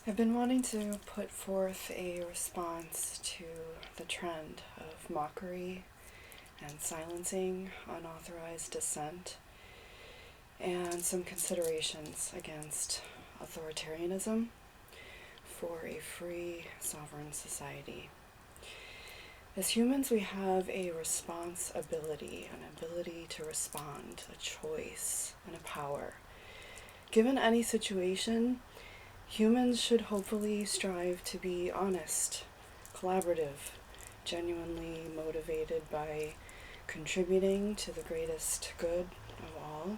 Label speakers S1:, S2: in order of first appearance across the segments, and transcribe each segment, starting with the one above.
S1: I've been wanting to put forth a response to the trend of mockery and silencing unauthorized dissent, and some considerations against authoritarianism for a free, sovereign society. As humans, we have a responsibility, an ability to respond, a choice, and a power. Given any situation, humans should hopefully strive to be honest, collaborative, genuinely motivated by contributing to the greatest good of all.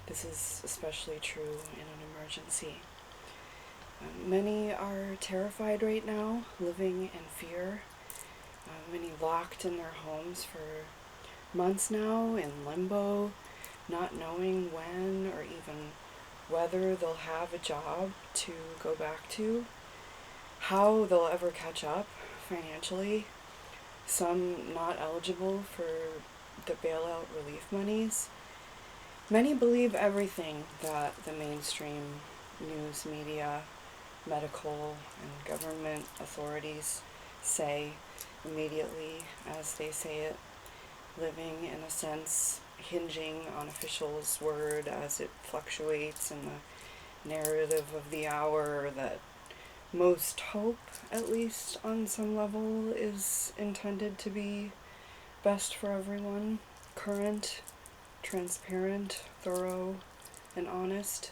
S1: This is especially true in an emergency. Many are terrified right now, living in fear. Many locked in their homes for months now, in limbo, not knowing when or even whether they'll have a job to go back to, how they'll ever catch up financially, some not eligible for the bailout relief monies. Many believe everything that the mainstream news media, medical, and government authorities say immediately as they say it, living in a sense hinging on officials' word as it fluctuates in the narrative of the hour that most hope, at least on some level, is intended to be best for everyone, current, transparent, thorough, and honest.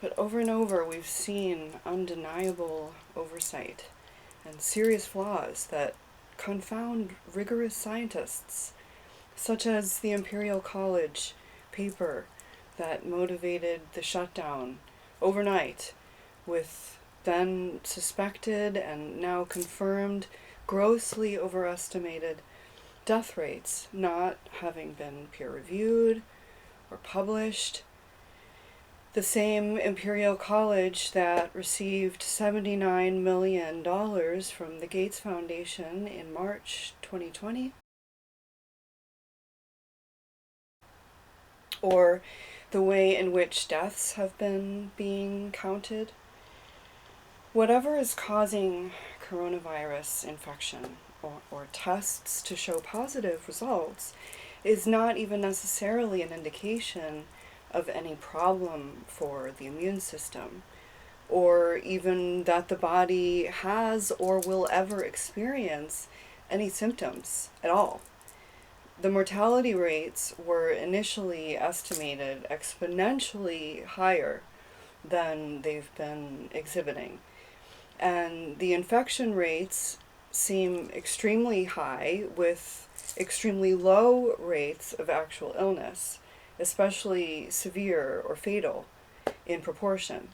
S1: But over and over we've seen undeniable oversight and serious flaws that confound rigorous scientists, such as the Imperial College paper that motivated the shutdown overnight with then suspected and now confirmed grossly overestimated death rates not having been peer-reviewed or published. The same Imperial College that received $79 million from the Gates Foundation in March 2020. Or the way in which deaths have been being counted. Whatever is causing coronavirus infection or tests to show positive results is not even necessarily an indication of any problem for the immune system, or even that the body has or will ever experience any symptoms at all. The mortality rates were initially estimated exponentially higher than they've been exhibiting, and the infection rates seem extremely high with extremely low rates of actual illness, especially severe or fatal in proportion.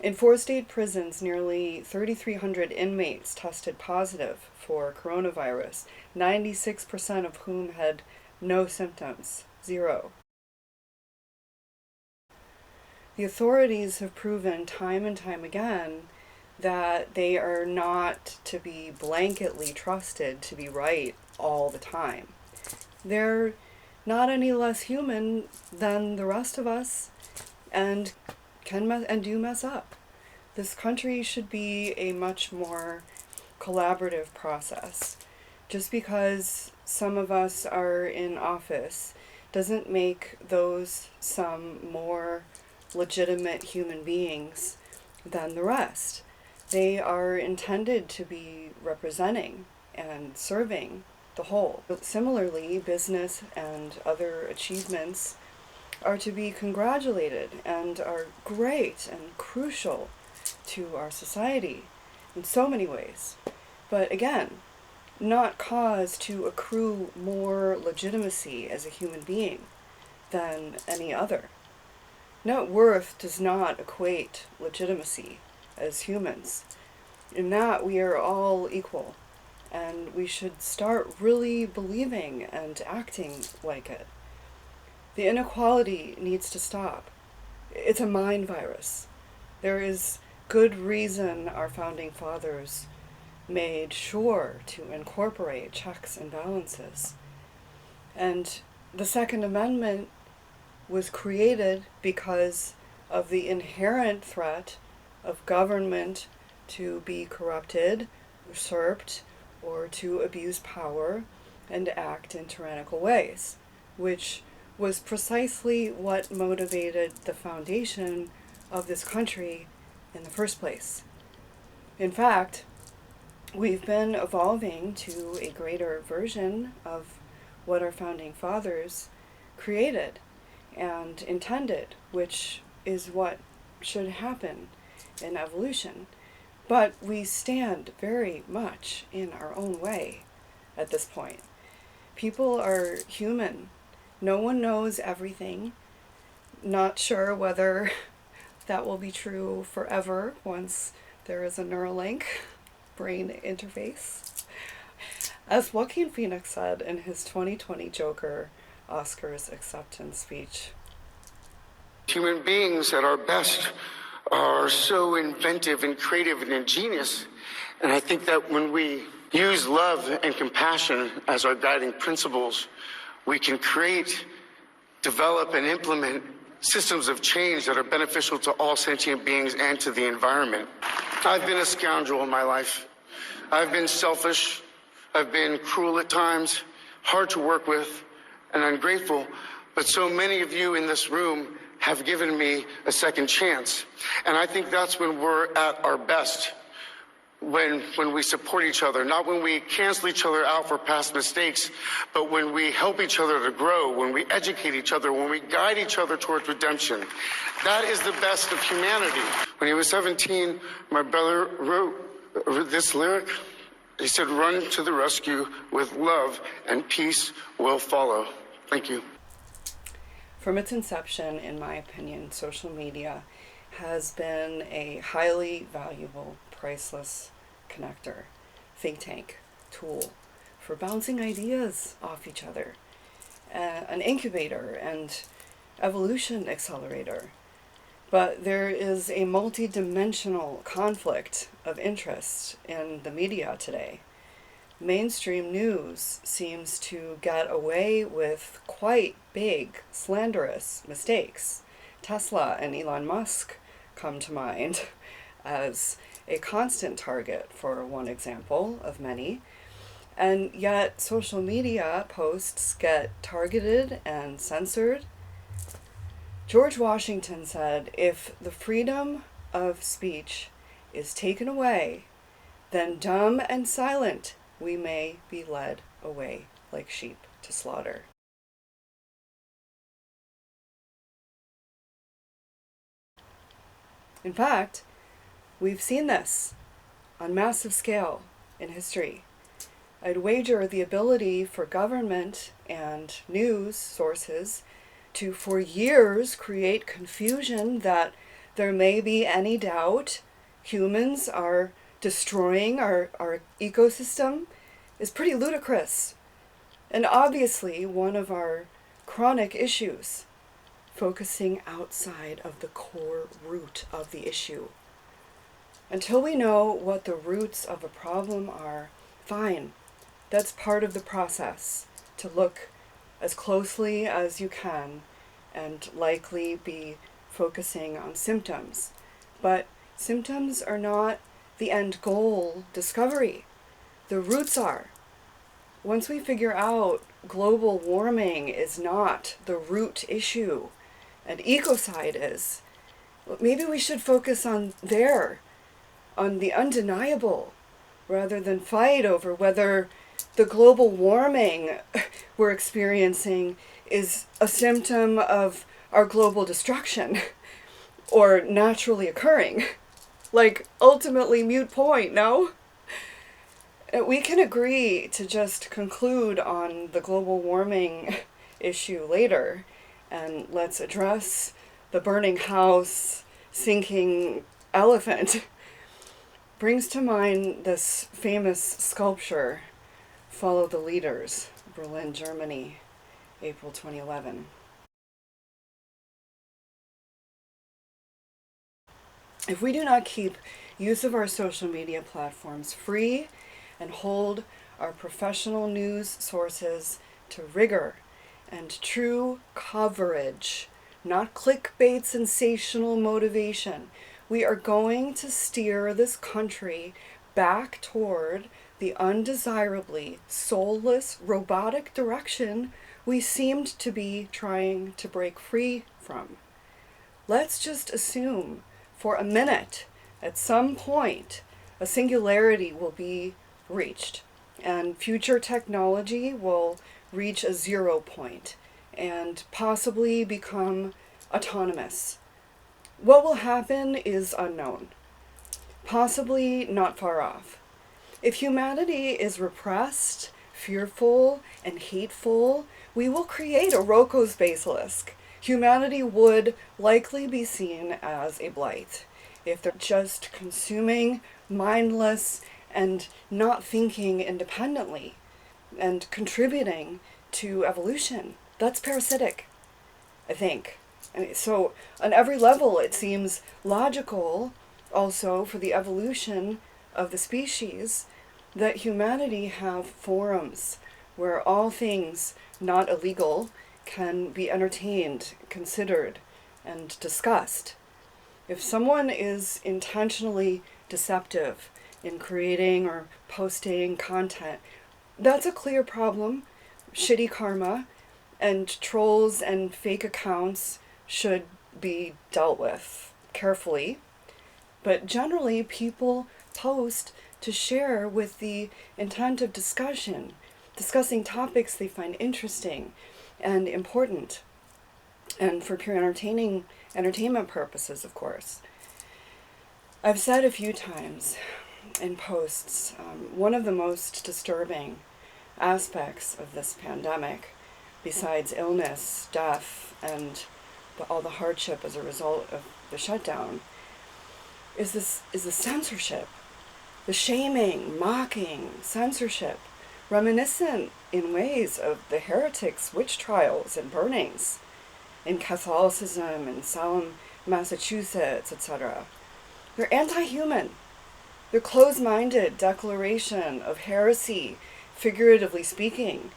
S1: In 4 state prisons, nearly 3,300 inmates tested positive for coronavirus, 96% of whom had no symptoms, 0. The authorities have proven time and time again that they are not to be blanketly trusted to be right all the time. They're not any less human than the rest of us, and do mess up. This country should be a much more collaborative process. Just because some of us are in office doesn't make those some more legitimate human beings than the rest. They are intended to be representing and serving the whole. Similarly, business and other achievements are to be congratulated and are great and crucial to our society in so many ways. But again, not cause to accrue more legitimacy as a human being than any other. Net worth does not equate legitimacy as humans. In that, we are all equal, and we should start really believing and acting like it. The inequality needs to stop. It's a mind virus. There is good reason our founding fathers made sure to incorporate checks and balances. And the Second Amendment was created because of the inherent threat of government to be corrupted, usurped, or to abuse power and act in tyrannical ways, which was precisely what motivated the foundation of this country in the first place. In fact, we've been evolving to a greater version of what our founding fathers created and intended, which is what should happen in evolution. But we stand very much in our own way at this point. People are human. No one knows everything. Not sure whether that will be true forever once there is a Neuralink brain interface. As Joaquin Phoenix said in his 2020 Joker Oscars acceptance speech,
S2: human beings at our best are so inventive and creative and ingenious. And I think that when we use love and compassion as our guiding principles, we can create, develop, and implement systems of change that are beneficial to all sentient beings and to the environment. I've been a scoundrel in my life. I've been selfish. I've been cruel at times, hard to work with, and ungrateful. But so many of you in this room have given me a second chance. And I think that's when we're at our best. When we support each other, not when we cancel each other out for past mistakes, but when we help each other to grow, when we educate each other, when we guide each other towards redemption. That is the best of humanity. When he was 17, my brother wrote this lyric. He said, "Run to the rescue with love and peace will follow." Thank you.
S1: From its inception, in my opinion, social media has been a highly valuable, priceless connector, think tank, tool for bouncing ideas off each other, an incubator and evolution accelerator. But there is a multi-dimensional conflict of interest in the media today. Mainstream news seems to get away with quite big, slanderous mistakes. Tesla and Elon Musk come to mind as a constant target for one example of many. And yet social media posts get targeted and censored. George Washington said, "If the freedom of speech is taken away, then dumb and silent we may be led away like sheep to slaughter." In fact, we've seen this on massive scale in history. I'd wager the ability for government and news sources to, for years, create confusion that there may be any doubt humans are destroying our ecosystem is pretty ludicrous, and obviously one of our chronic issues, focusing outside of the core root of the issue. Until we know what the roots of a problem are, fine, that's part of the process, to look as closely as you can and likely be focusing on symptoms. But symptoms are not the end goal discovery. The roots are. Once we figure out global warming is not the root issue and ecocide is, maybe we should focus on the undeniable, rather than fight over whether the global warming we're experiencing is a symptom of our global destruction or naturally occurring. Like, ultimately moot point, no? We can agree to just conclude on the global warming issue later, and let's address the burning house, sinking elephant. Brings to mind this famous sculpture, Follow the Leaders, Berlin, Germany, April 2011. If we do not keep use of our social media platforms free and hold our professional news sources to rigor and true coverage, not clickbait sensational motivation, we are going to steer this country back toward the undesirably soulless, robotic direction we seemed to be trying to break free from. Let's just assume for a minute, at some point, a singularity will be reached, and future technology will reach a 0 point and possibly become autonomous. What will happen is unknown, possibly not far off. If humanity is repressed, fearful, and hateful, we will create a Roko's basilisk. Humanity would likely be seen as a blight if they're just consuming, mindless, and not thinking independently and contributing to evolution. That's parasitic, I think. So on every level, it seems logical also for the evolution of the species that humanity have forums where all things not illegal can be entertained, considered, and discussed. If someone is intentionally deceptive in creating or posting content, that's a clear problem, shitty karma, and trolls and fake accounts should be dealt with carefully. But generally, people post to share with the intent of discussing topics they find interesting and important, and for pure entertainment purposes, of course. I've said a few times in posts, one of the most disturbing aspects of this pandemic, besides illness, death, and all the hardship as a result of the shutdown, is the censorship, the shaming, mocking, censorship, reminiscent in ways of the heretics' witch trials and burnings in Catholicism and Salem, Massachusetts, etc. They're anti-human. Their closed-minded declaration of heresy, figuratively speaking,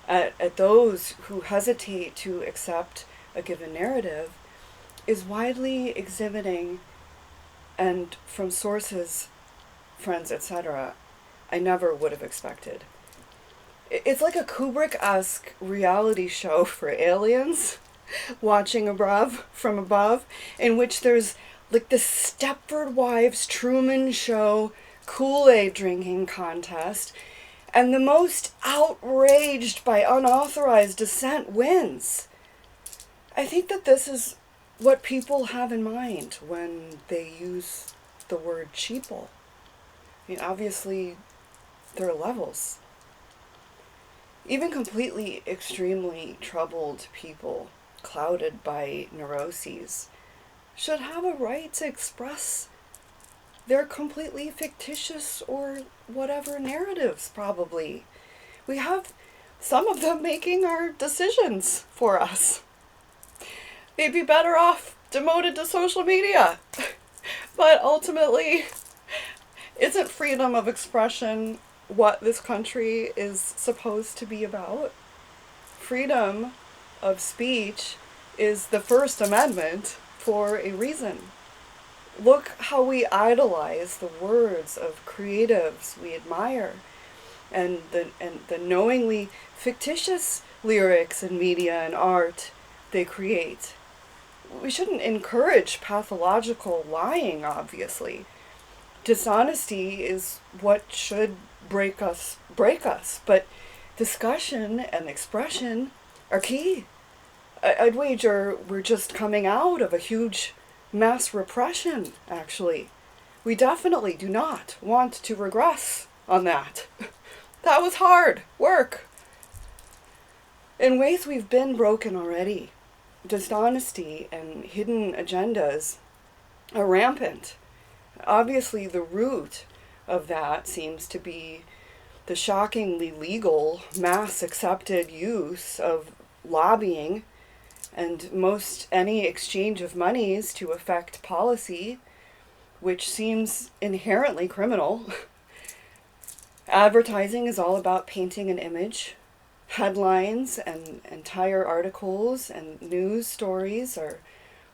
S1: at those who hesitate to accept a given narrative, is widely exhibiting, and from sources, friends, etc., I never would have expected. It's like a Kubrick-esque reality show for aliens watching from above, in which there's like this Stepford Wives Truman Show Kool-Aid drinking contest, and the most outraged by unauthorized dissent wins. I think that this is what people have in mind when they use the word sheeple. I mean, obviously, there are levels. Even completely, extremely troubled people, clouded by neuroses, should have a right to express their completely fictitious or whatever narratives, probably. We have some of them making our decisions for us. They'd be better off demoted to social media. But ultimately, isn't freedom of expression what this country is supposed to be about? Freedom of speech is the First Amendment for a reason. Look how we idolize the words of creatives we admire and the knowingly fictitious lyrics in media and art they create. We shouldn't encourage pathological lying, obviously. Dishonesty is what should break us, but discussion and expression are key. I'd wager we're just coming out of a huge mass repression, actually. We definitely do not want to regress on that. That was hard work. In ways we've been broken already. Dishonesty and hidden agendas are rampant. Obviously, the root of that seems to be the shockingly legal, mass-accepted use of lobbying and most any exchange of monies to affect policy, which seems inherently criminal. Advertising is all about painting an image. Headlines and entire articles and news stories are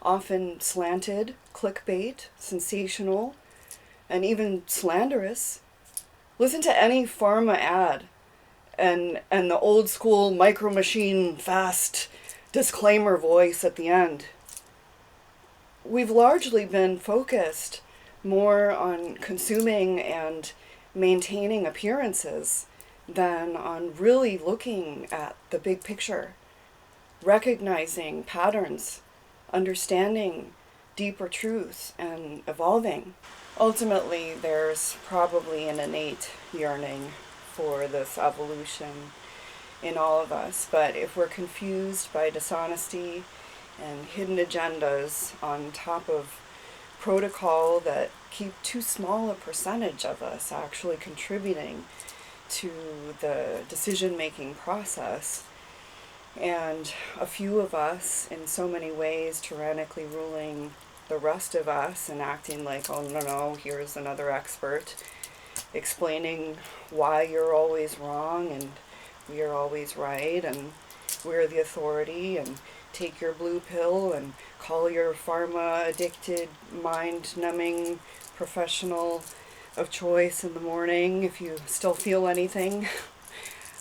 S1: often slanted, clickbait, sensational, and even slanderous. Listen to any pharma ad and the old school micro machine fast disclaimer voice at the end. We've largely been focused more on consuming and maintaining appearances than on really looking at the big picture, recognizing patterns, understanding deeper truths, and evolving. Ultimately, there's probably an innate yearning for this evolution in all of us, but if we're confused by dishonesty and hidden agendas on top of protocol that keep too small a percentage of us actually contributing to the decision-making process, and a few of us in so many ways tyrannically ruling the rest of us and acting like, oh no, here's another expert explaining why you're always wrong and we are always right and we're the authority, and take your blue pill and call your pharma-addicted, mind-numbing professional of choice in the morning if you still feel anything.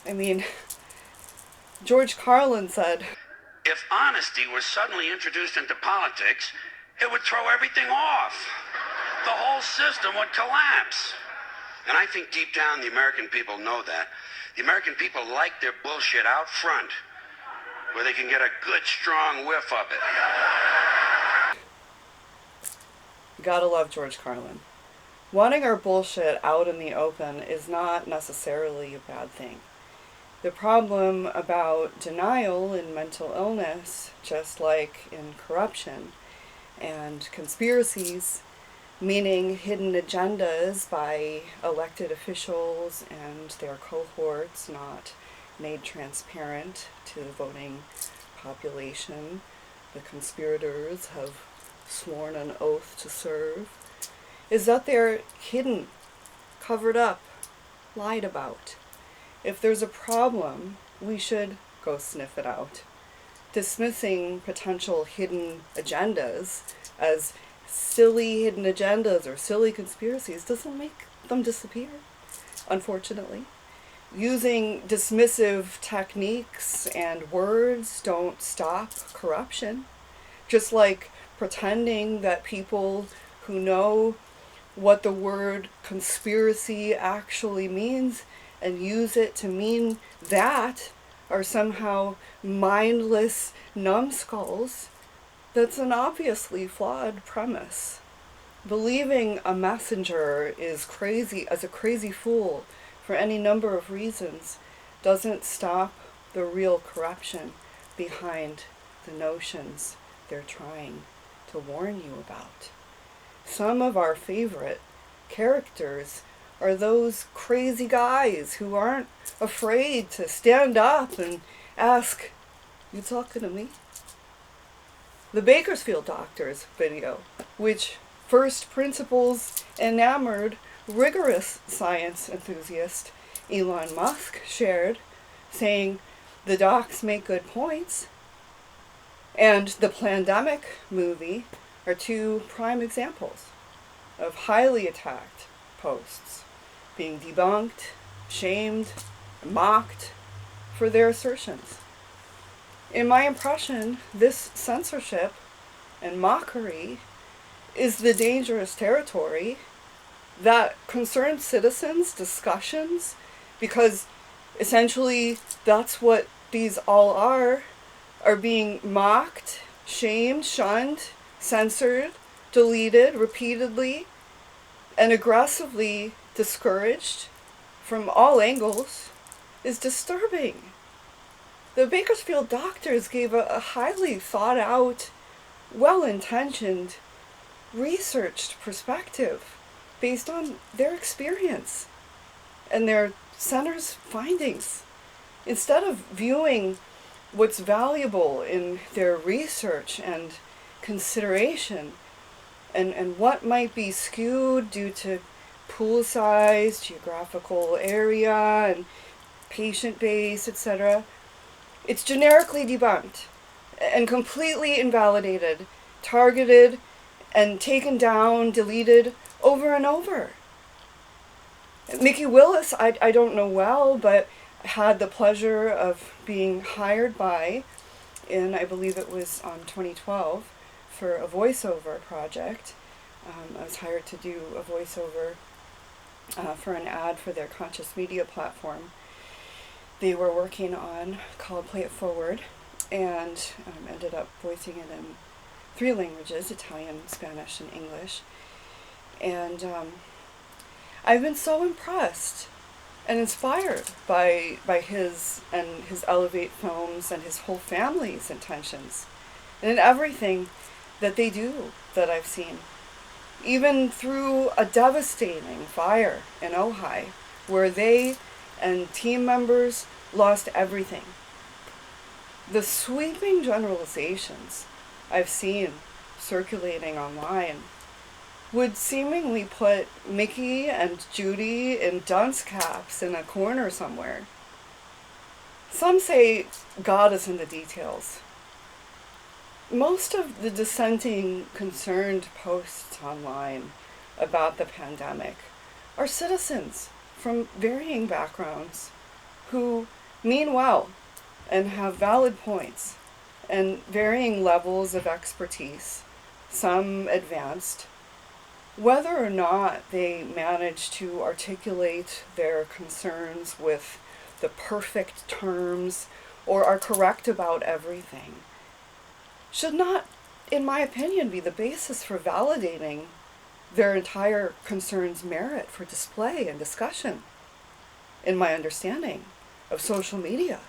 S1: I mean, George Carlin said,
S3: if honesty was suddenly introduced into politics, it would throw everything off. The whole system would collapse. And I think deep down the American people know that. The American people like their bullshit out front, where they can get a good, strong whiff of it.
S1: Gotta love George Carlin. Wanting our bullshit out in the open is not necessarily a bad thing. The problem about denial in mental illness, just like in corruption and conspiracies, meaning hidden agendas by elected officials and their cohorts not made transparent to the voting population, the conspirators have sworn an oath to serve, is that they're hidden, covered up, lied about. If there's a problem, we should go sniff it out. Dismissing potential hidden agendas as silly hidden agendas or silly conspiracies doesn't make them disappear, unfortunately. Using dismissive techniques and words don't stop corruption. Just like pretending that people who know what the word conspiracy actually means and use it to mean that are somehow mindless numbskulls, that's an obviously flawed premise. Believing a messenger is crazy as a crazy fool for any number of reasons doesn't stop the real corruption behind the notions they're trying to warn you about. Some of our favorite characters are those crazy guys who aren't afraid to stand up and ask, "You talking to me?" The Bakersfield Doctors video, which first principles enamored rigorous science enthusiast Elon Musk shared, saying the docs make good points, and the Plandemic movie are two prime examples of highly attacked posts being debunked, shamed, mocked for their assertions. In my impression, this censorship and mockery is the dangerous territory that concerns citizens' discussions, because essentially that's what these all are being mocked, shamed, shunned, censored, deleted repeatedly, and aggressively discouraged from all angles, is disturbing. The Bakersfield Doctors gave a highly thought out, well-intentioned, researched perspective based on their experience and their center's findings. Instead of viewing what's valuable in their research and consideration and what might be skewed due to pool size, geographical area, and patient base, etc., it's generically debunked and completely invalidated targeted and taken down, deleted over and over. Mickey Willis, I don't know well, but had the pleasure of being hired by, I believe it was 2012, for a voiceover project. I was hired to do a voiceover for an ad for their conscious media platform they were working on called Play It Forward, and ended up voicing it in 3 languages, Italian, Spanish, and English. And I've been so impressed and inspired by his Elevate films and his whole family's intentions, and in everything that they do that I've seen. Even through a devastating fire in Ojai, where they and team members lost everything. The sweeping generalizations I've seen circulating online would seemingly put Mickey and Judy in dunce caps in a corner somewhere. Some say God is in the details. Most of the dissenting, concerned posts online about the pandemic are citizens from varying backgrounds who mean well and have valid points and varying levels of expertise, some advanced. Whether or not they manage to articulate their concerns with the perfect terms or are correct about everything should not, in my opinion, be the basis for validating their entire concern's merit for display and discussion, in my understanding of social media.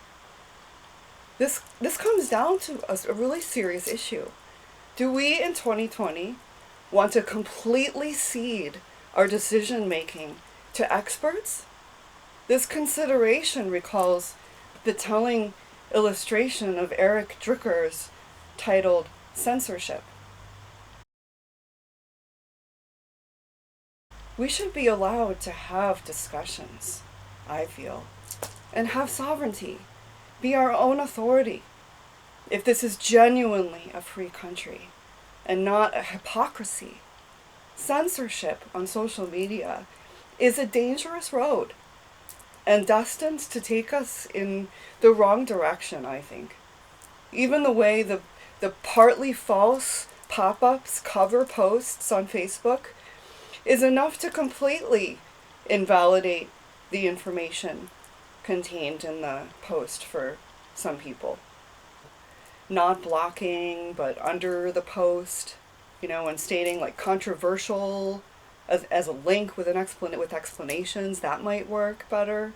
S1: This comes down to a really serious issue. Do we in 2020 want to completely cede our decision-making to experts? This consideration recalls the telling illustration of Eric Drucker's titled Censorship. We should be allowed to have discussions, I feel, and have sovereignty, be our own authority, if this is genuinely a free country and not a hypocrisy. Censorship on social media is a dangerous road and destined to take us in the wrong direction, I think. Even the way the partly false pop-ups cover posts on Facebook is enough to completely invalidate the information contained in the post for some people. Not blocking, but under the post, and stating like controversial as a link with with explanations, that might work better.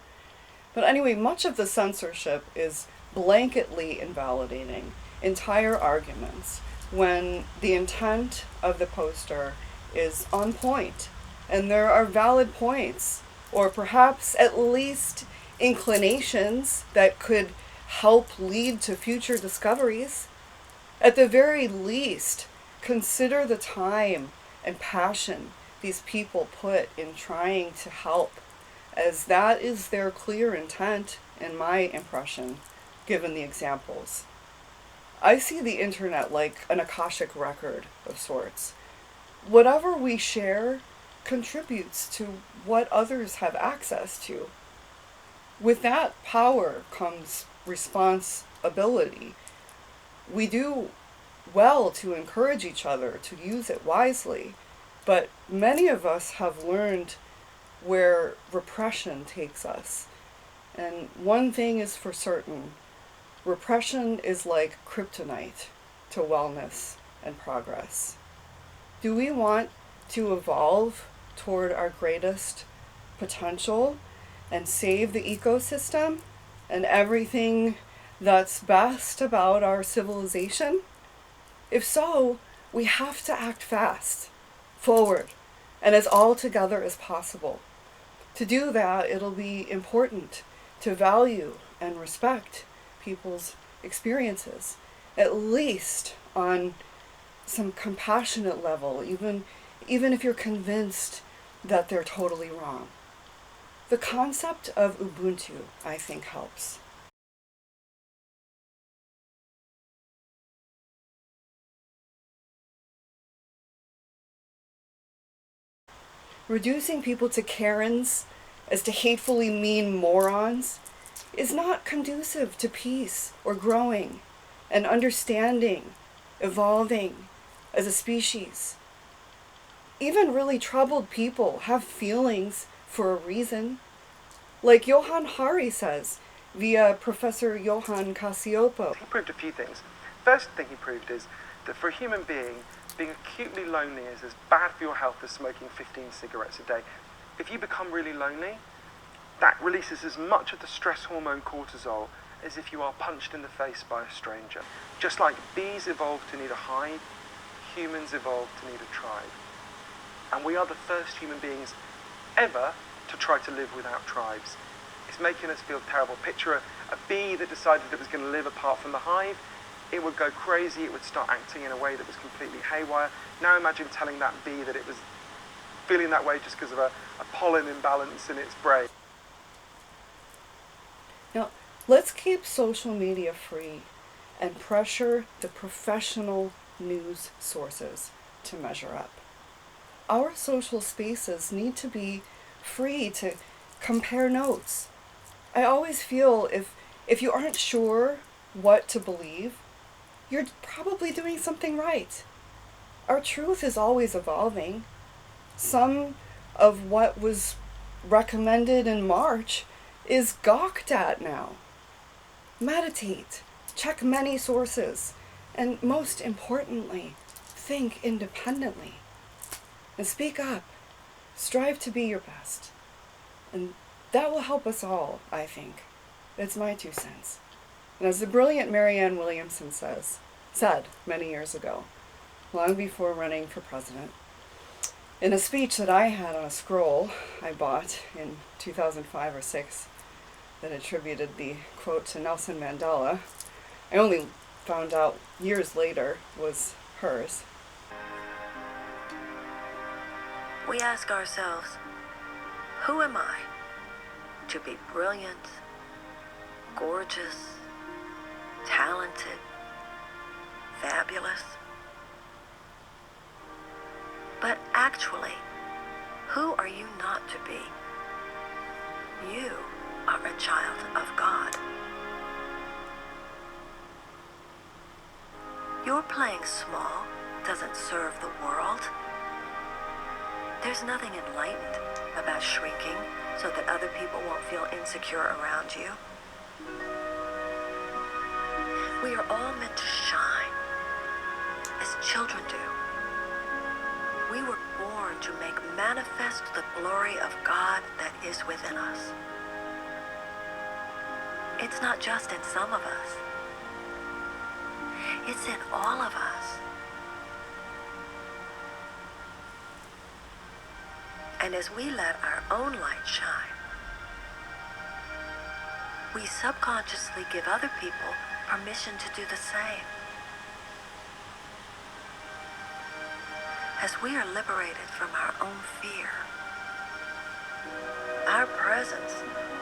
S1: But anyway, much of the censorship is blanketly invalidating entire arguments when the intent of the poster is on point and there are valid points, or perhaps at least inclinations that could help lead to future discoveries. At the very least, consider the time and passion these people put in trying to help, as that is their clear intent, in my impression, given the examples. I see the internet like an Akashic record of sorts. Whatever we share contributes to what others have access to. With that power comes responsibility. We do well to encourage each other to use it wisely, but many of us have learned where repression takes us. And one thing is for certain, repression is like kryptonite to wellness and progress. Do we want to evolve toward our greatest potential and save the ecosystem and everything that's best about our civilization? If so, we have to act fast, forward, and as all together as possible. To do that, it'll be important to value and respect people's experiences, at least on some compassionate level, even if you're convinced that they're totally wrong. The concept of Ubuntu, I think, helps. reducing people to Karens as to hatefully mean morons is not conducive to peace or growing and understanding, evolving as a species. Even really troubled people have feelings for a reason. Like Johann says, via Professor Johann Cacioppo.
S4: He proved a few things. First thing he proved is that for a human being, being acutely lonely is as bad for your health as smoking 15 cigarettes a day. If you become really lonely, that releases as much of the stress hormone cortisol as if you are punched in the face by a stranger. Just like bees evolved to need a hive, humans evolved to need a tribe. And we are the first human beings ever to try to live without tribes. It's making us feel terrible. Picture a bee that decided it was going to live apart from the hive. It would go crazy, it would start acting in a way that was completely haywire. Now imagine telling that bee that it was feeling that way just because of a pollen imbalance in its brain.
S1: Now, let's keep social media free and pressure the professional news sources to measure up. Our social spaces need to be free to compare notes. I always feel if you aren't sure what to believe, you're probably doing something right. Our truth is always evolving. Some of what was recommended in March is gawked at now. Meditate, check many sources, and most importantly, think independently. And speak up. Strive to be your best. And that will help us all, I think. It's my 2 cents. And as the brilliant Marianne Williamson said many years ago, long before running for president, in a speech that I had on a scroll I bought in 2005 or 6 that attributed the quote to Nelson Mandela, I only found out years later was hers.
S5: We ask ourselves, who am I to be brilliant, gorgeous, talented, fabulous? But actually, who are you not to be? You are a child of God. Your playing small doesn't serve the world. There's nothing enlightened about shrinking so that other people won't feel insecure around you. We are all meant to shine, as children do. We were born to make manifest the glory of God that is within us. It's not just in some of us. It's in all of us. And as we let our own light shine, we subconsciously give other people permission to do the same. As we are liberated from our own fear, our presence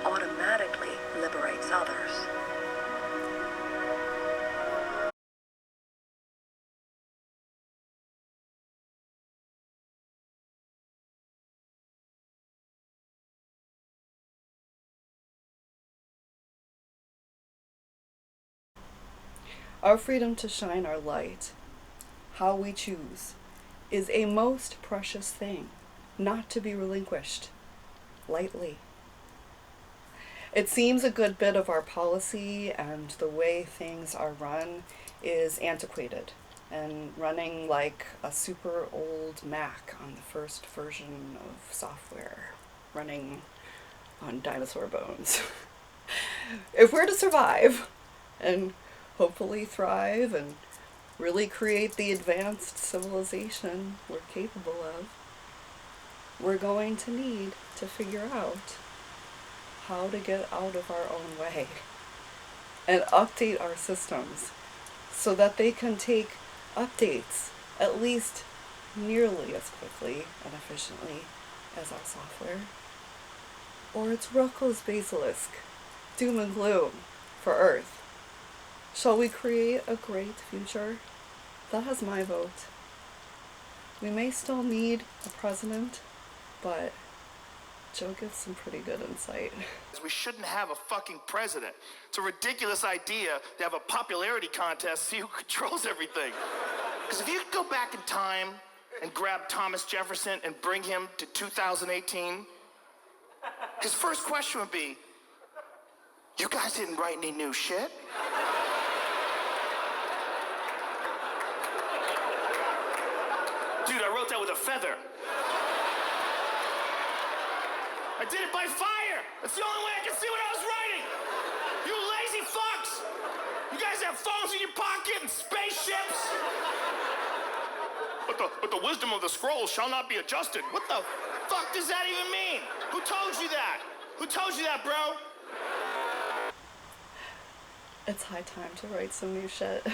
S5: automatically liberates others.
S1: Our freedom to shine our light, how we choose, is a most precious thing, not to be relinquished lightly. It seems a good bit of our policy and the way things are run is antiquated and running like a super old Mac on the first version of software, running on dinosaur bones. If we're to survive and hopefully thrive and really create the advanced civilization we're capable of, we're going to need to figure out how to get out of our own way and update our systems so that they can take updates at least nearly as quickly and efficiently as our software. Or it's Rocco's basilisk, doom and gloom for Earth. Shall we create a great future? That has my vote. We may still need a president, but Joe gives some pretty good insight.
S6: We shouldn't have a fucking president. It's a ridiculous idea to have a popularity contest, see who controls everything. Because if you could go back in time and grab Thomas Jefferson and bring him to 2018, his first question would be, you guys didn't write any new shit? Dude, I wrote that with a feather. I did it by fire. That's the only way I can see what I was writing. You lazy fucks. You guys have phones in your pocket and spaceships. But the wisdom of the scrolls shall not be adjusted. What the fuck does that even mean? Who told you that? Who told you that, bro?
S1: It's high time to write some new shit.